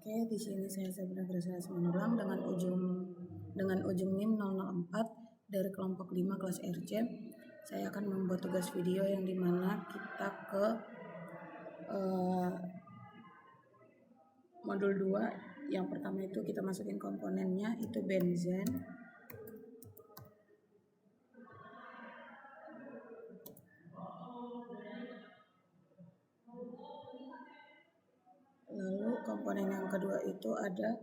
Oke, di sini saya Sabrina Graciela Simanjuntak dengan ujung NIM 004 dari kelompok 5 kelas RC. Saya akan membuat tugas video yang dimana kita ke modul 2. Yang pertama itu kita masukin komponennya itu benzen. Lalu komponen yang kedua itu ada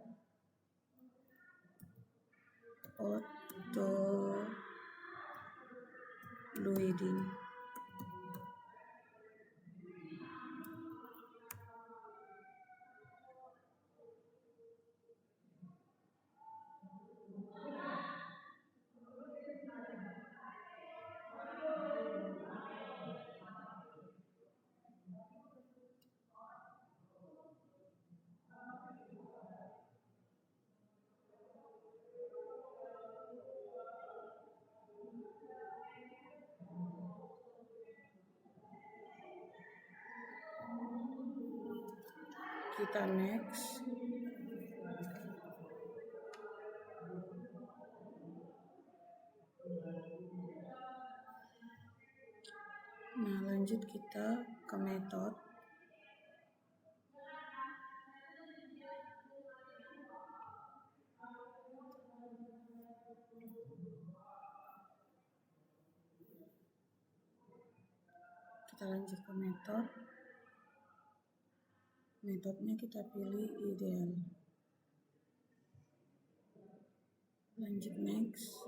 autoluidin. Kita next. Nah, lanjut kita ke metode. Kita lanjut ke metode. Metodenya kita pilih ideal. Lanjut next.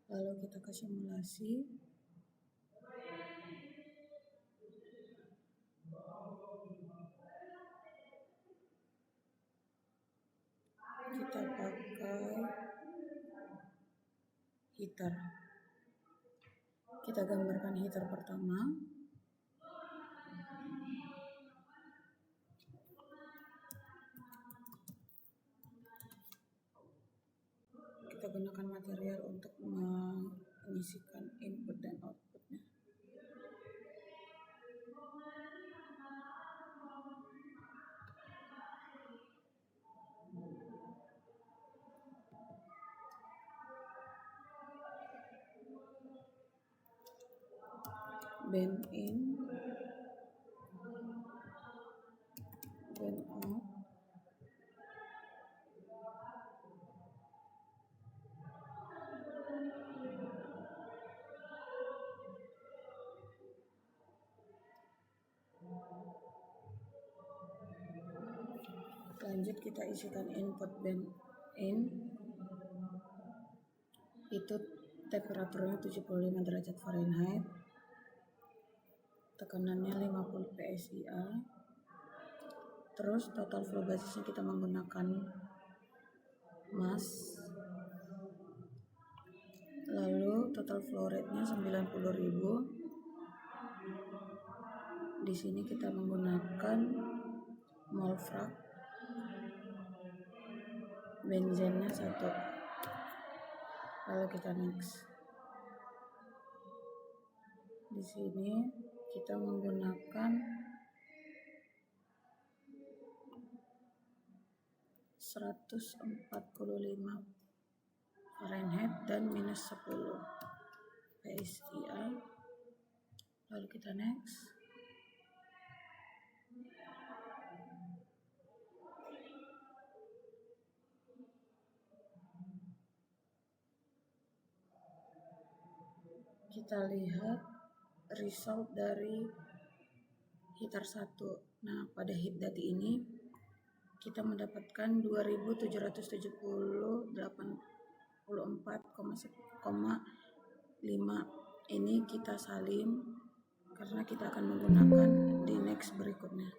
Lalu kita ke simulasi. Kita pakai heater. Kita gambarkan heater pertama. Kita gunakan material untuk mengisikan input dan outputnya. Band in, band out. Lanjut kita isikan input band in. Itu temperaturnya 75 derajat Fahrenheit. Tekanannya 50 PSIA. Terus total flow gasisnya kita menggunakan mass. Lalu total flow rate-nya 90.000. Di sini kita menggunakan mol frac. Benzennya 1. Lalu kita next. Di sini kita menggunakan 145 Fahrenheit dan minus 10 PSIA. Lalu kita next. Kita lihat result dari heater 1. Nah, pada heat dati ini kita mendapatkan 2784,5. Ini kita salin karena kita akan menggunakan di next berikutnya.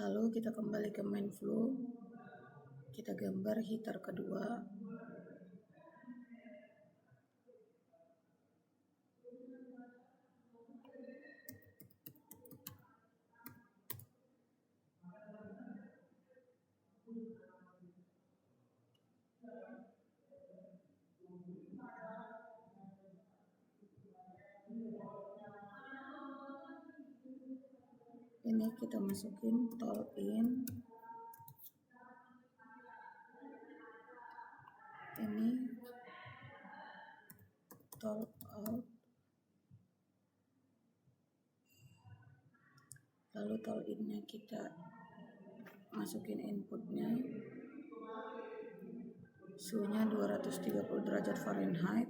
Lalu kita kembali ke main flow. Kita gambar heater kedua. Ini kita masukin tol in, ini tol out, lalu tol in-nya kita masukin inputnya, suhunya 230 derajat Fahrenheit,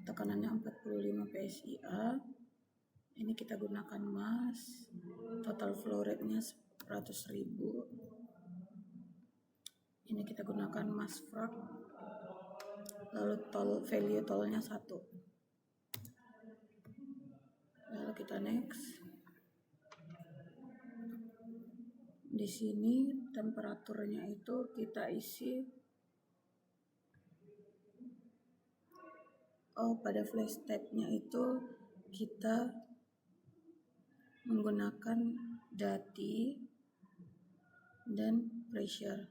tekanannya 45 PSIA. Ini kita gunakan mas, total flow rate-nya 100.000. Ini kita gunakan mas frag, lalu value tolnya 1. Lalu kita next. Di sini temperaturnya itu kita isi, pada flash tab-nya itu kita menggunakan dati dan pressure.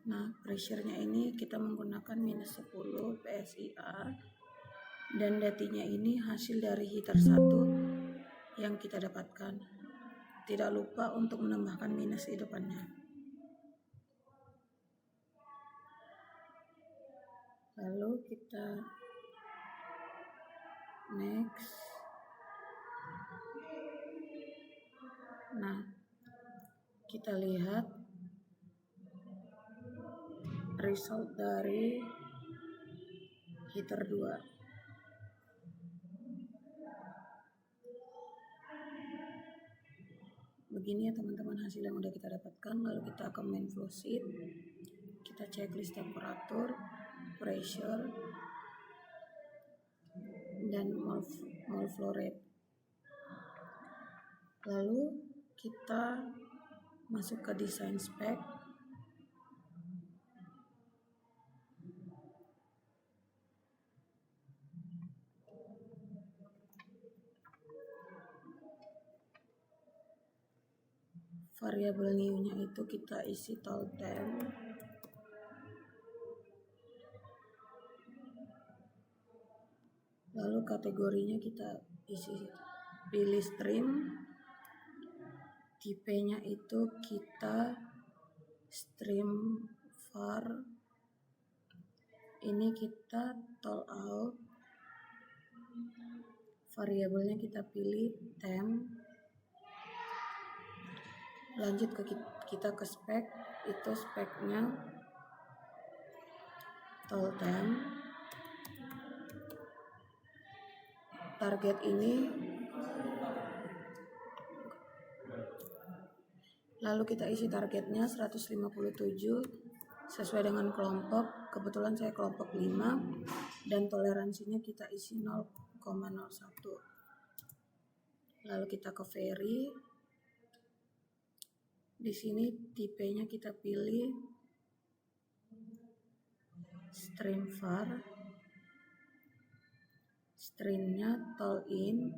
Nah, pressure-nya ini kita menggunakan -10 PSIA, dan datinya ini hasil dari heater 1 yang kita dapatkan. Tidak lupa untuk menambahkan minus di depannya. Lalu kita next. Nah, kita lihat result dari heater 2. Begini ya teman-teman hasil yang udah kita dapatkan. Lalu kita ke main flow sheet, kita checklist temperatur, pressure, dan mole flow rate. Lalu kita masuk ke design spec. Variabel new-nya itu kita isi tol temp. Lalu kategorinya kita pilih stream. Tipenya itu kita stream var. Ini kita tol out. Variabelnya kita pilih temp. Lanjut kita ke spek, itu speknya tol temp. Target ini, lalu kita isi targetnya 157 sesuai dengan kelompok. Kebetulan saya kelompok 5 dan toleransinya kita isi 0,01. Lalu kita ke vary. Di sini tipenya kita pilih stream var. Streamnya tol in.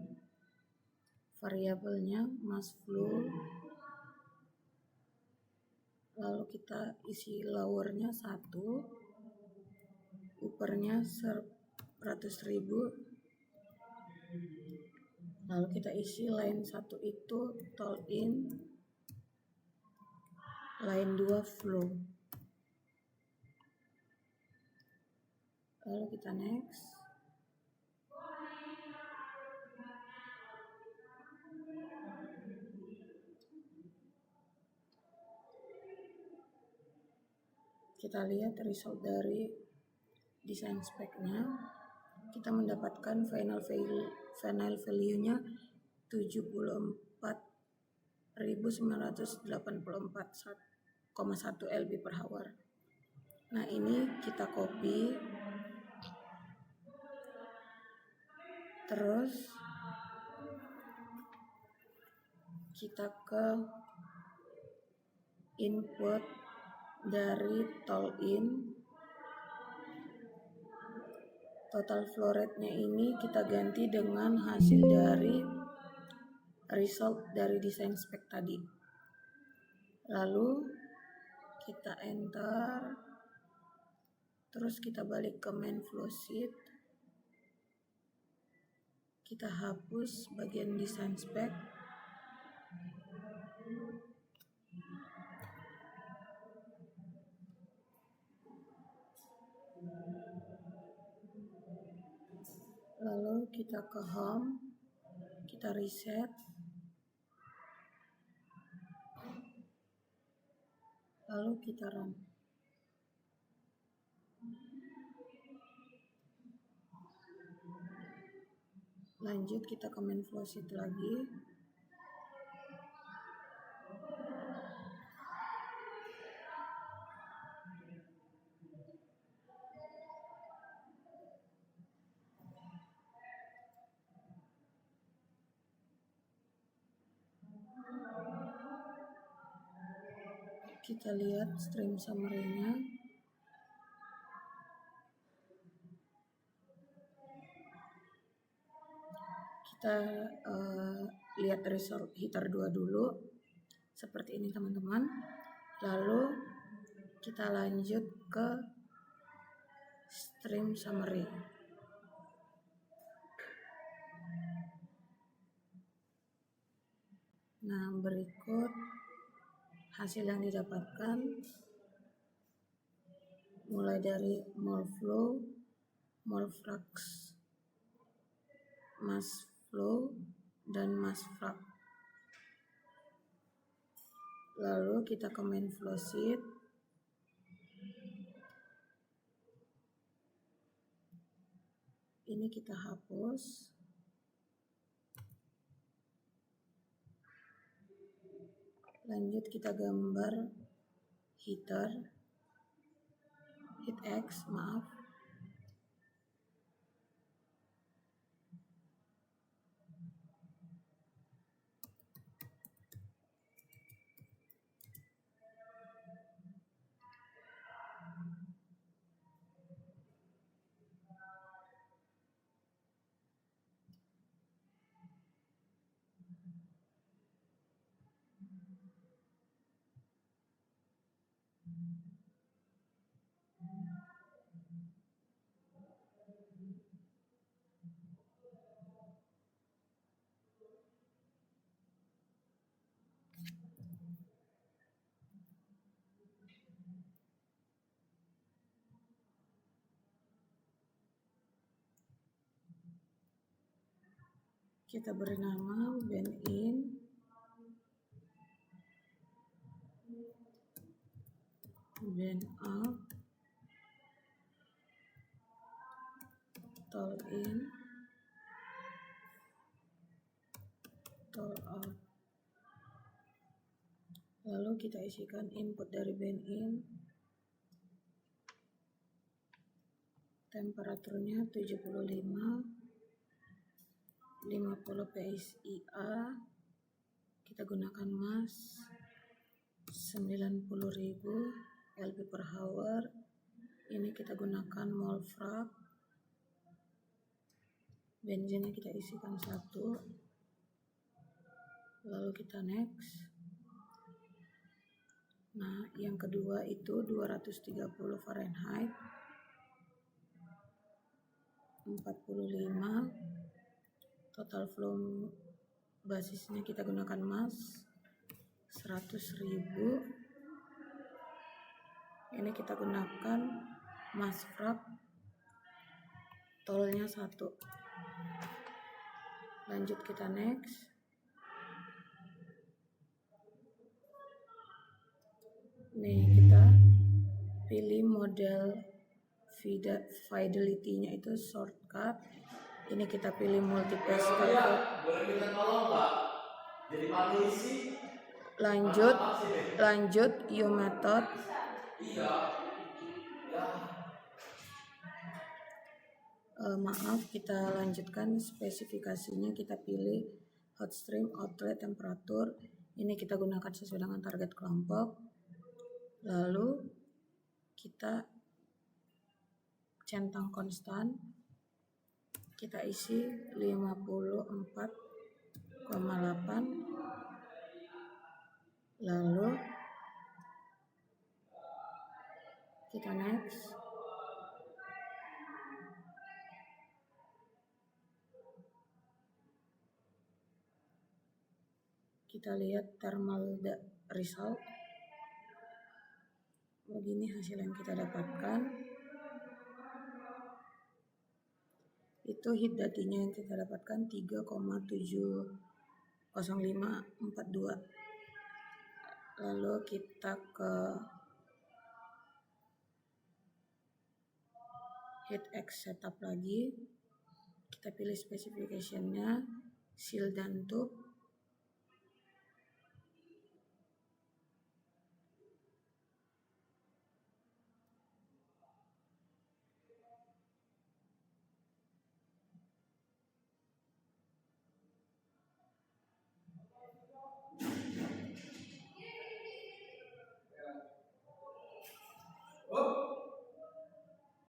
Variabelnya mass flow. Lalu kita isi lowernya 1, uppernya 100.000. Lalu kita isi line 1 itu tol in, line 2 flow. Lalu kita next. Kita lihat result dari design spec-nya. Kita mendapatkan final value-nya 74.984,1 lb per hour. Nah, ini kita copy. Terus kita ke input dari tol in. Total flow rate-nya ini kita ganti dengan hasil dari result dari design spec tadi. Lalu kita enter. Terus kita balik ke main flow sheet. kita hapus bagian design spec. Lalu kita ke home, kita reset. Lalu kita run. Lanjut kita ke main flowsheet lagi. Kita lihat stream summary-nya. Kita lihat result heater 2 dulu. Seperti ini teman-teman. Lalu kita lanjut ke stream summary. Nah, berikut hasil yang didapatkan mulai dari mole flow, mole flux, mass flow, dan mass flux. Lalu kita ke main flowsheet. Ini kita hapus. Lanjut kita gambar heater, heat X, maaf. Kita beri nama band in, band out, toll in, toll out. Lalu kita isikan input dari band in. Temperaturnya 75, 50 PSIA. Kita gunakan mass 90.000 lb per hour. Ini kita gunakan mole flux. Bensinnya kita isikan 1. Lalu kita next. Nah, yang kedua itu 230 Fahrenheit, 45. Total flow basisnya kita gunakan mass 100.000. Ini kita gunakan mass flux, tolnya 1. Lanjut kita next. Nih, kita pilih model fidelity-nya itu shortcut. Ini kita pilih multipass convert. Lanjut U method. Maaf, kita lanjutkan spesifikasinya. Kita pilih hot stream, outlet, temperatur. Ini kita gunakan sesuai dengan target kelompok. Lalu kita centang konstan, kita isi 54,8. Lalu kita next. kita lihat thermal result. Begini hasil yang kita dapatkan. Itu heat datinya yang kita dapatkan 3,70542. Lalu kita ke heatx setup lagi, kita pilih specificationnya, seal dan tube,